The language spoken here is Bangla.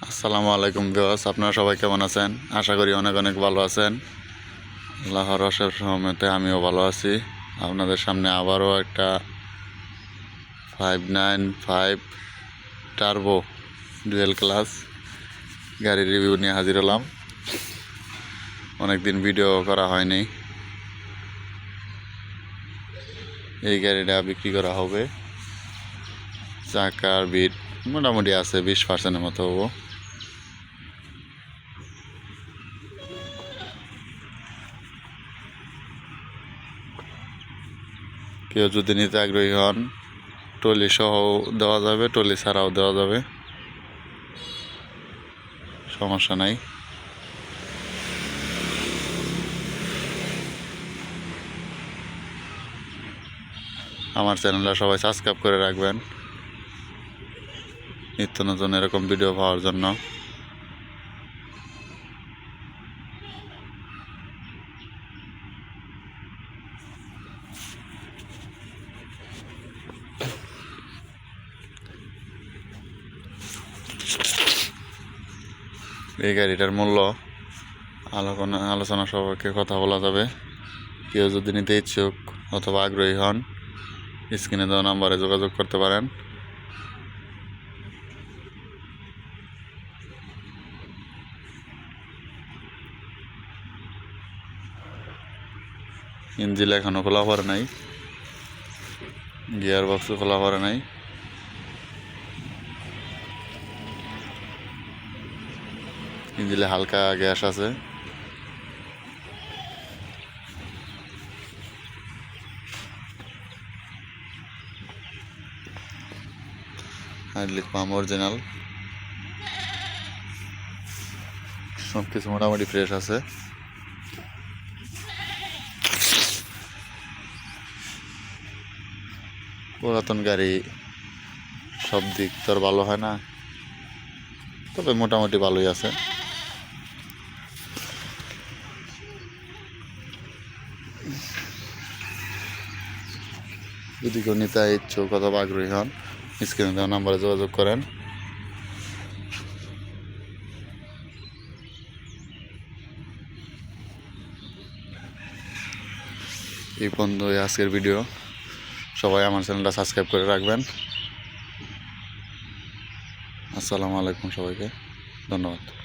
আসসালামু আলাইকুম ভিউয়ার্স, আপনারা সবাই কেমন আছেন? আশা করি অনেক অনেক ভালো আছেন। আল্লাহর অশেষ রহমতে আমিও ভালো আছি। আপনাদের সামনে আবারও একটা 595 টার্বো ডুয়েল ক্লাস গাড়ির রিভিউ নিয়ে হাজির হলাম। অনেকদিন ভিডিও করা হয়নি। এই গাড়িটা বিক্রি করা হবে। চাকার বিট মোটামুটি আছে 20%-এর মতো হবো। কেউ যদি নিতে আগ্রহী হন, ট্রলি সহ দেওয়া যাবে, ট্রলি ছাড়াও দেওয়া যাবে, সমস্যা নাই। আমার চ্যানেলটা সবাই সাবস্ক্রাইব করে রাখবেন নিত্য নতুন এরকম ভিডিও পাওয়ার জন্য। এই গাড়িটার মূল্য আলোচনা সবাইকে কথা বলা যাবে। কেউ যদি নিতে ইচ্ছুক অথবা আগ্রহী হন, স্ক্রিনে দেওয়া নাম্বারে যোগাযোগ করতে পারেন। ইঞ্জিল এখনও খোলা পড়ে নাই, গিয়ার বক্সও খোলা পড়ে নাই। ইঞ্জিলে হালকা গ্যাস আছে। হাইড্রোলিক পাম্প অরিজিনাল, সব কিছু মোটামুটি ফ্রেশ আছে। পুরাতন গাড়ি সব দিক তো আর ভালো হয় না, তবে মোটামুটি ভালোই আছে। যদি কেউ নিতে ইচ্ছুক অথবা আগ্রহী হন, স্ক্রিনে দেওয়া নাম্বারে যোগাযোগ করেন। এই পর্যন্ত আজকের ভিডিও। সবাই আমার চ্যানেলটা সাবস্ক্রাইব করে রাখবেন। আসসালামু আলাইকুম, সবাইকে ধন্যবাদ।